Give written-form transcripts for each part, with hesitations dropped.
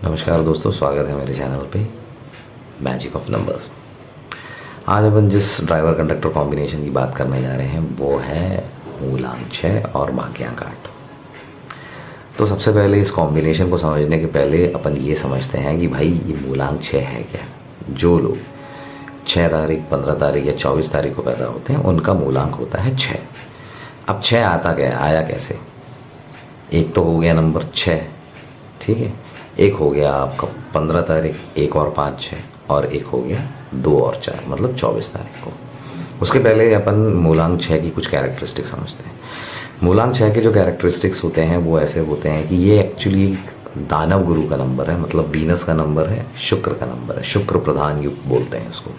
नमस्कार दोस्तों, स्वागत है मेरे चैनल पे मैजिक ऑफ नंबर्स। आज अपन जिस ड्राइवर कंडक्टर कॉम्बिनेशन की बात करने जा रहे हैं वो है मूलांक 6 और भाग्यांक 8। तो सबसे पहले इस कॉम्बिनेशन को समझने के पहले अपन ये समझते हैं कि भाई ये मूलांक 6 है क्या। जो लोग 6 तारीख, 15 तारीख या 24 तारीख को पैदा होते हैं उनका मूलांक होता है 6। अब 6 आता क्या, आया कैसे? एक तो हो गया नंबर 6, ठीक है। एक हो गया आपका 15 तारीख, एक और 5 6, और एक हो गया 2 और 4, मतलब 24 तारीख को। उसके पहले अपन मूलांक 6 की कुछ कैरेक्टरिस्टिक्स समझते हैं। मूलांक 6 के जो कैरेक्टरिस्टिक्स होते हैं वो ऐसे होते हैं कि ये एक्चुअली दानव गुरु का नंबर है, मतलब वीनस का नंबर है, शुक्र का नंबर है। शुक्र प्रधान युग बोलते हैं उसको।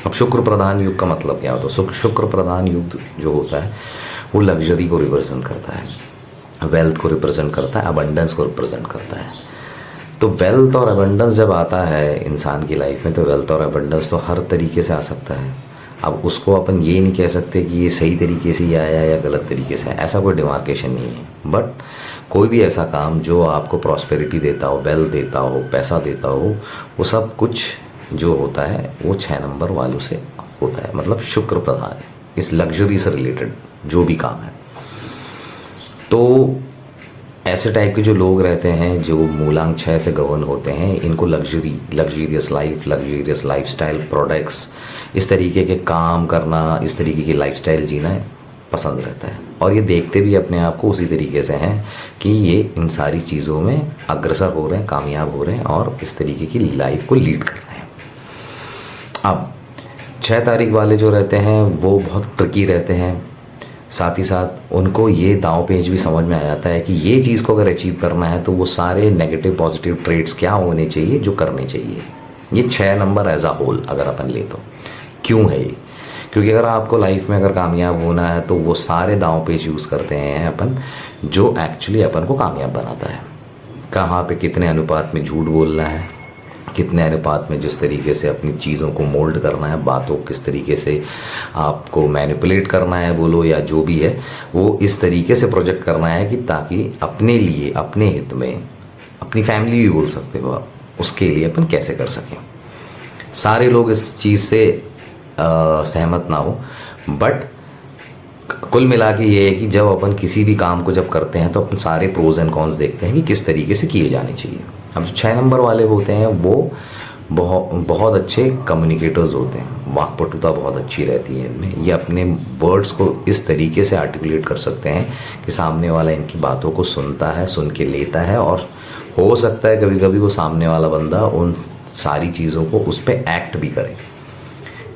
अब शुक्र प्रधान युग का मतलब क्या होता है? शुक्र प्रधान युग जो होता है वो लग्जरी को रिप्रेजेंट करता है, वेल्थ को रिप्रेजेंट करता है, अबंडेंस को रिप्रेजेंट करता है। तो वेल्थ और अबंडेंस जब आता है इंसान की लाइफ में, तो वेल्थ और अबंडेंस तो हर तरीके से आ सकता है। अब उसको अपन ये नहीं कह सकते कि ये सही तरीके से ही आया या गलत तरीके से, ऐसा कोई डिमार्केशन नहीं है। बट कोई भी ऐसा काम जो आपको प्रॉस्पेरिटी देता हो, वेल्थ देता हो, पैसा देता हो, वो सब कुछ जो होता है वो 6 नंबर वालों से होता है। मतलब शुक्र प्रधान इस लग्जरी से रिलेटेड जो भी काम है। तो ऐसे टाइप के जो लोग रहते हैं जो मूलांक 6 से गवर्न होते हैं, इनको luxurious life, luxurious lifestyle, products, इस तरीके के काम करना, इस तरीके की लाइफस्टाइल जीना पसंद रहता है। और ये देखते भी अपने आप को उसी तरीके से हैं कि ये इन सारी चीज़ों में अग्रसर हो रहे हैं, कामयाब हो रहे हैं और इस तरीके की लाइफ को लीड कर रहे हैं। अब 6 तारीख वाले जो रहते हैं वो बहुत ट्रिकी रहते हैं। साथ ही साथ उनको ये दांव पेच भी समझ में आ जाता है कि ये चीज़ को अगर अचीव करना है तो वो सारे नेगेटिव पॉजिटिव ट्रेड्स क्या होने चाहिए जो करने चाहिए। ये 6 नंबर एज अ होल अगर अपन ले तो क्यों है ये? क्योंकि अगर आपको लाइफ में अगर कामयाब होना है तो वो सारे दांव पेच यूज़ करते हैं अपन, जो एक्चुअली अपन को कामयाब बनाता है। कहाँ पे कितने अनुपात में झूठ बोलना है, कितने अनुपात में जिस तरीके से अपनी चीज़ों को मोल्ड करना है, बातों किस तरीके से आपको मैनिपुलेट करना है बोलो या जो भी है, वो इस तरीके से प्रोजेक्ट करना है कि ताकि अपने लिए, अपने हित में, अपनी फैमिली भी बोल सकते हो आप, उसके लिए अपन कैसे कर सकें। सारे लोग इस चीज़ से सहमत ना हो, बट कुल मिला के ये है कि जब अपन किसी भी काम को जब करते हैं तो अपन सारे प्रोज एंड कॉन्स देखते हैं कि किस तरीके से किए जाने चाहिए। अब जो 6 नंबर वाले होते हैं वो बहुत अच्छे कम्युनिकेटर्स होते हैं, वाक्पटुता बहुत अच्छी रहती है इनमें। ये अपने वर्ड्स को इस तरीके से आर्टिकुलेट कर सकते हैं कि सामने वाला इनकी बातों को सुनता है, सुन के लेता है, और हो सकता है कभी कभी वो सामने वाला बंदा उन सारी चीज़ों को उस पर एक्ट भी करे।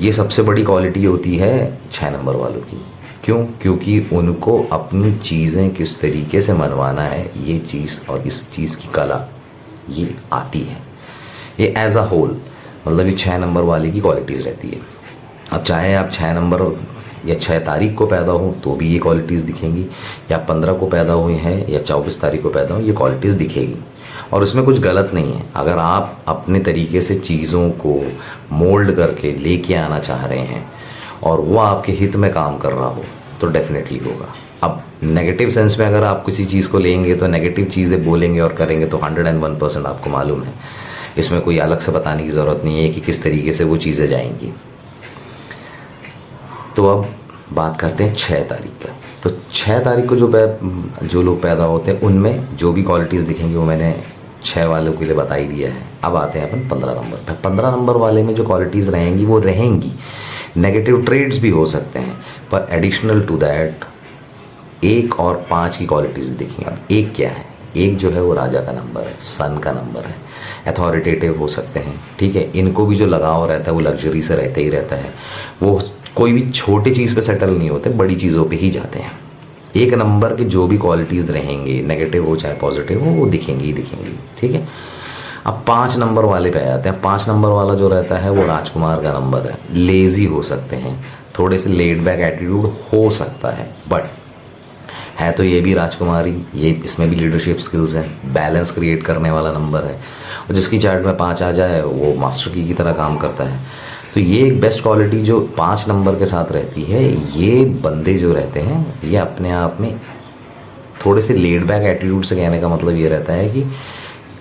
ये सबसे बड़ी क्वालिटी होती है 6 नंबर वालों की। क्यों? क्योंकि उनको अपनी चीज़ें किस तरीके से मनवाना है, ये चीज़ और इस चीज़ की कला ये आती है। ये एज अ होल मतलब ये 6 नंबर वाले की क्वालिटीज़ रहती है। अब चाहे आप 6 नंबर या 6 तारीख को पैदा हो तो भी ये क्वालिटीज़ दिखेंगी, या 15 को पैदा हुए हैं या 24 तारीख को पैदा हो, ये क्वालिटीज़ दिखेगी। और इसमें कुछ गलत नहीं है। अगर आप अपने तरीके से चीज़ों को मोल्ड करके लेके आना चाह रहे हैं और वो आपके हित में काम कर रहा हो तो डेफिनेटली होगा। अब नेगेटिव सेंस में अगर आप किसी चीज़ को लेंगे तो नेगेटिव चीज़ें बोलेंगे और करेंगे तो 101% आपको मालूम है। इसमें कोई अलग से बताने की ज़रूरत नहीं है कि किस तरीके से वो चीज़ें जाएंगी। तो अब बात करते हैं 6 तारीख का। तो 6 तारीख को जो लोग पैदा होते हैं उनमें जो भी क्वालिटीज़ दिखेंगी वो मैंने 6 वालों के लिए बता ही दिया है। अब आते हैं अपन 15 नंबर पर। 15 नंबर वाले में जो क्वालिटीज़ रहेंगी वो रहेंगी, नेगेटिव ट्रेड्स भी हो सकते हैं, पर एडिशनल टू दैट 1 और 5 की क्वालिटीज़ भी दिखेंगी। अब 1 क्या है? 1 जो है वो राजा का नंबर है, सन का नंबर है, अथॉरिटेटिव हो सकते हैं, ठीक है। इनको भी जो लगाव रहता है वो लग्जरी से रहते ही रहता है। वो कोई भी छोटी चीज़ पे सेटल नहीं होते, बड़ी चीज़ों पे ही जाते हैं। 1 नंबर के जो भी क्वालिटीज़ रहेंगे, नेगेटिव हो चाहे पॉजिटिव हो, वो दिखेंगी ही दिखेंगी, ठीक है। अब 5 नंबर वाले पे आते हैं। 5 नंबर वाला जो रहता है वो राजकुमार का नंबर है। लेज़ी हो सकते हैं, थोड़े से लेड बैक एटीट्यूड हो सकता है, बट है तो ये भी राजकुमारी, ये इसमें भी लीडरशिप स्किल्स हैं। बैलेंस क्रिएट करने वाला नंबर है, और जिसकी चार्ट में 5 आ जाए वो मास्टर की तरह काम करता है। तो ये एक बेस्ट क्वालिटी जो 5 नंबर के साथ रहती है। ये बंदे जो रहते हैं ये अपने आप में थोड़े से लेड बैक एटीट्यूड से कहने का मतलब ये रहता है कि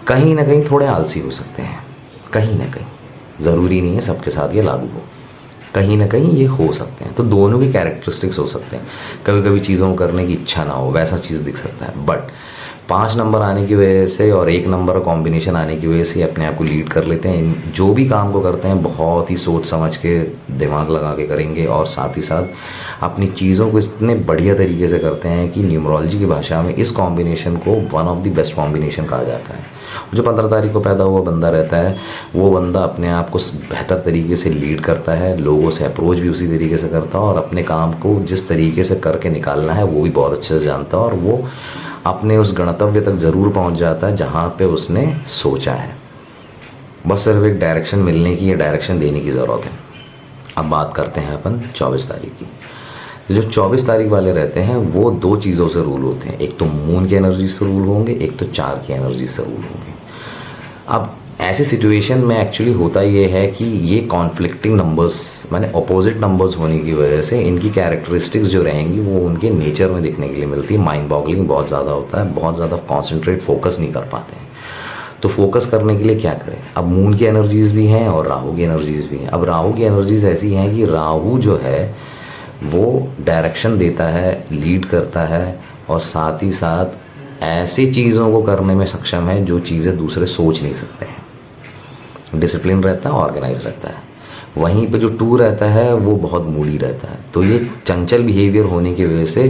कहीं ना कहीं थोड़े आलसी हो सकते हैं, कहीं ना कहीं, ज़रूरी नहीं है सबके साथ ये लागू हो, कहीं ना कहीं ये हो सकते हैं। तो दोनों की कैरेक्टरिस्टिक्स हो सकते हैं। कभी कभी चीज़ों को करने की इच्छा ना हो, वैसा चीज़ दिख सकता है। बट 5 नंबर आने की वजह से और 1 नंबर कॉम्बिनेशन आने की वजह से अपने आप को लीड कर लेते हैं। जो भी काम को करते हैं बहुत ही सोच समझ के, दिमाग लगा के करेंगे, और साथ ही साथ अपनी चीज़ों को इतने बढ़िया तरीके से करते हैं कि न्यूमरोलॉजी की भाषा में इस कॉम्बिनेशन को one of the best combination कहा जाता है। जो 15 तारीख को पैदा हुआ बंदा रहता है, वो बंदा अपने आप को बेहतर तरीके से लीड करता है, लोगों से अप्रोच भी उसी तरीके से करता है, और अपने काम को जिस तरीके से करके निकालना है वो भी बहुत अच्छे से जानता है, और वो अपने उस गंतव्य तक ज़रूर पहुंच जाता है जहां पे उसने सोचा है। बस सिर्फ एक डायरेक्शन मिलने की या डायरेक्शन देने की ज़रूरत है। अब बात करते हैं अपन 24 तारीख की। जो 24 तारीख वाले रहते हैं वो 2 चीज़ों से रूल होते हैं, एक तो मून की एनर्जी से रूल होंगे, एक तो 4 की एनर्जी से रूल होंगे। अब ऐसी सिचुएशन में एक्चुअली होता ये है कि ये कॉन्फ्लिक्टिंग नंबर्स, माने अपोजिट नंबर्स होने की वजह से इनकी कैरेक्टरिस्टिक्स जो रहेंगी वो उनके नेचर में दिखने के लिए मिलती है। माइंड बॉगलिंग बहुत ज़्यादा होता है, बहुत ज़्यादा कॉन्सेंट्रेट फोकस नहीं कर पाते हैं। तो फोकस करने के लिए क्या करें? अब मून की एनर्जीज़ भी हैं और राहु की एनर्जीज़ भी हैं। अब राहु की एनर्जीज़ ऐसी हैं कि राहु जो है वो डायरेक्शन देता है, लीड करता है, और साथ ही साथ ऐसी चीज़ों को करने में सक्षम है जो चीज़ें दूसरे सोच नहीं सकते हैं। डिसिप्लिन रहता है, ऑर्गेनाइज रहता है। वहीं पे जो 2 रहता है वो बहुत मूडी रहता है। तो ये चंचल बिहेवियर होने की वजह से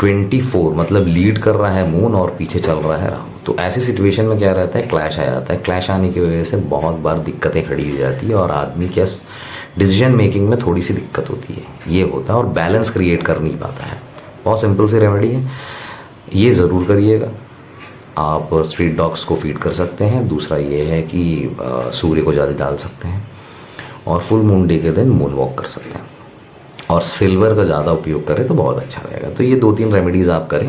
24 मतलब लीड कर रहा है मून और पीछे चल रहा है राहु। तो ऐसी सिचुएशन में क्या रहता है, क्लैश आ जाता है। क्लैश आने की वजह से बहुत बार दिक्कतें खड़ी हो जाती है और आदमी क्या डिसीजन मेकिंग में थोड़ी सी दिक्कत होती है, ये होता है, और बैलेंस क्रिएट कर नहीं पाता है। बहुत सिंपल सी रेमेडी है, ये ज़रूर करिएगा। आप स्ट्रीट डॉग्स को फीड कर सकते हैं। दूसरा ये है कि सूर्य को जल डाल सकते हैं, और फुल मून डे के दिन मून वॉक कर सकते हैं, और सिल्वर का ज़्यादा उपयोग करें तो बहुत अच्छा रहेगा। तो ये 2-3 रेमेडीज़ आप करें।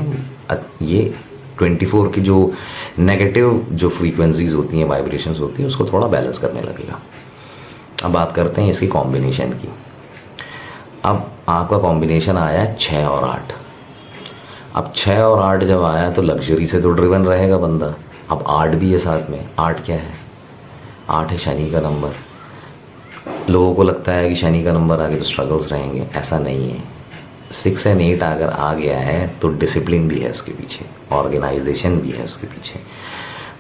ये 24 की जो नेगेटिव जो फ्रीक्वेंसीज होती हैं, वाइब्रेशंस होती हैं, उसको थोड़ा बैलेंस करने लगेगा। अब बात करते हैं इसकी कॉम्बिनेशन की। अब आपका कॉम्बिनेशन आया है 6 और 8। अब 6 और 8 जब आया तो लग्जरी से तो ड्रिवन रहेगा बंदा। अब 8 भी है साथ में। 8 क्या है? 8 है शनि का नंबर। लोगों को लगता है कि शनि का नंबर आगे तो स्ट्रगल्स रहेंगे, ऐसा नहीं है। 6 एंड 8 अगर आ गया है तो डिसिप्लिन भी है उसके पीछे, ऑर्गेनाइजेशन भी है उसके पीछे।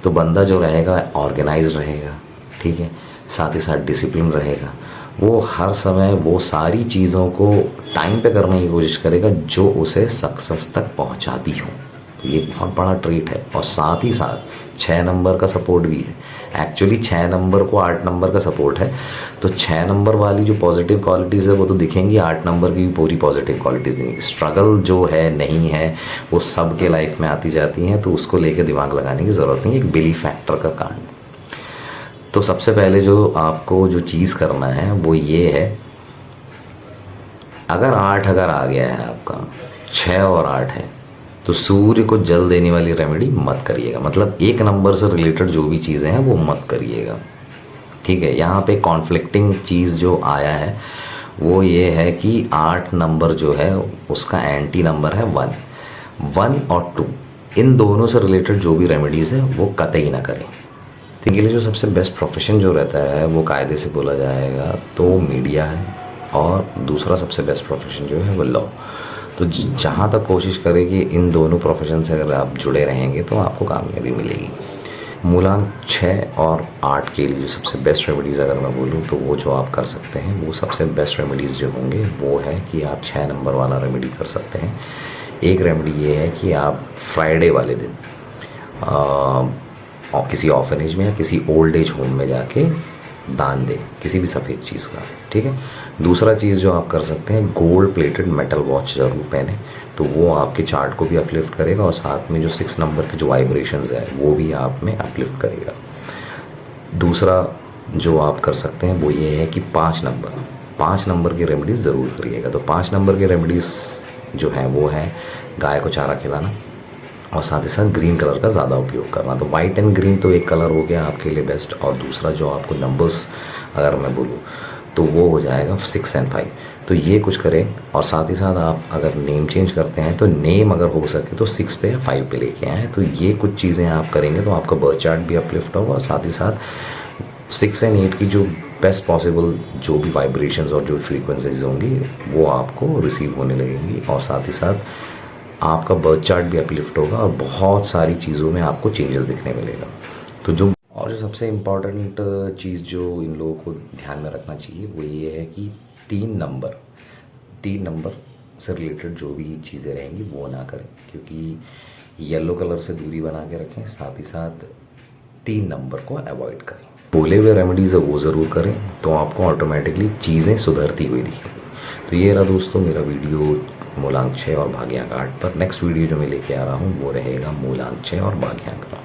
तो बंदा जो रहेगा ऑर्गेनाइज रहेगा, ठीक है, साथ ही साथ डिसिप्लिन रहेगा। वो हर समय वो सारी चीज़ों को टाइम पे करने की कोशिश करेगा जो उसे सक्सेस तक पहुंचाती हो। तो ये बहुत बड़ा ट्रेट है। और साथ ही साथ 6 नंबर का सपोर्ट भी है। एक्चुअली 6 नंबर को 8 नंबर का सपोर्ट है, तो 6 नंबर वाली जो पॉजिटिव क्वालिटीज़ है वो तो दिखेंगी, 8 नंबर की भी पूरी पॉजिटिव क्वालिटीज़ दिखेंगी। स्ट्रगल जो है नहीं है वो सब के लाइफ में आती जाती हैं, तो उसको लेकर दिमाग लगाने की ज़रूरत नहीं है। एक बिलीफ फैक्टर का कांड। तो सबसे पहले जो आपको जो चीज़ करना है वो ये है, अगर 8 अगर आ गया है आपका, 6 और 8 है, तो सूर्य को जल देने वाली रेमेडी मत करिएगा। मतलब 1 नंबर से रिलेटेड जो भी चीज़ें हैं वो मत करिएगा, ठीक है। यहाँ पे कॉन्फ्लिक्टिंग चीज़ जो आया है वो ये है कि 8 नंबर जो है उसका एंटी नंबर है 1 और 2। इन दोनों से रिलेटेड जो भी रेमेडीज़ है वो कतई ना करें। इनके लिए जो सबसे बेस्ट प्रोफेशन जो रहता है वो कायदे से बोला जाएगा तो मीडिया है, और दूसरा सबसे बेस्ट प्रोफेशन जो है वो लॉ। तो जहाँ तक कोशिश करें कि इन दोनों प्रोफेशन से अगर आप जुड़े रहेंगे तो आपको कामयाबी मिलेगी। मूलांक 6 और 8 के लिए जो सबसे बेस्ट रेमेडीज़ अगर मैं बोलूँ तो वो जो आप कर सकते हैं, वो सबसे बेस्ट रेमेडीज़ जो होंगे वो है कि आप 6 नंबर वाला रेमेडी कर सकते हैं। एक रेमेडी ये है कि आप फ्राइडे वाले दिन और किसी ऑर्फनेज में या किसी ओल्ड एज होम में जाके दान दें किसी भी सफ़ेद चीज़ का, ठीक है। दूसरा चीज़ जो आप कर सकते हैं, गोल्ड प्लेटेड मेटल वॉच ज़रूर पहने, तो वो आपके चार्ट को भी अपलिफ्ट करेगा, और साथ में जो 6 नंबर के जो वाइब्रेशंस है वो भी आप में अपलिफ्ट करेगा। दूसरा जो आप कर सकते हैं वो ये है कि 5 नंबर की रेमेडीज़ ज़रूर करिएगा। तो 5 नंबर की रेमेडीज़ जो है वो है गाय को चारा खिलाना, और साथ ही साथ ग्रीन कलर का ज़्यादा उपयोग करना। तो वाइट एंड ग्रीन तो एक कलर हो गया आपके लिए बेस्ट, और दूसरा जो आपको नंबर्स अगर मैं बोलूँ तो वो हो जाएगा 6 और 5। तो ये कुछ करें। और साथ ही साथ आप अगर नेम चेंज करते हैं तो नेम अगर हो सके तो 6 पे या 5 पे लेके आएँ। तो ये कुछ चीज़ें आप करेंगे तो आपका बर्थ चार्ट भी अपलिफ्ट होगा, और साथ ही साथ 6 एंड 8 की जो बेस्ट पॉसिबल जो भी वाइब्रेशंस और जो फ्रीक्वेंसीज होंगी वो आपको रिसीव होने लगेंगी, और साथ ही साथ आपका बर्थ चार्ट भी अपलिफ्ट होगा और बहुत सारी चीज़ों में आपको चेंजेस दिखने मिलेगा। तो जो सबसे इम्पॉर्टेंट चीज़ जो इन लोगों को ध्यान में रखना चाहिए वो ये है कि 3 नंबर से रिलेटेड जो भी चीज़ें रहेंगी वो ना करें, क्योंकि येलो कलर से दूरी बना के रखें। साथ ही साथ 3 नंबर को अवॉइड करें। बोले हुए रेमेडीज़ है वो ज़रूर करें, तो आपको ऑटोमेटिकली चीज़ें सुधरती हुई दिखेंगी। तो ये रहा दोस्तों मेरा वीडियो मूलांक 6 और भाग्यांक 8 पर। नेक्स्ट वीडियो जो मैं लेके आ रहा हूँ वो रहेगा मूलांक 6 और भाग्यांक 9।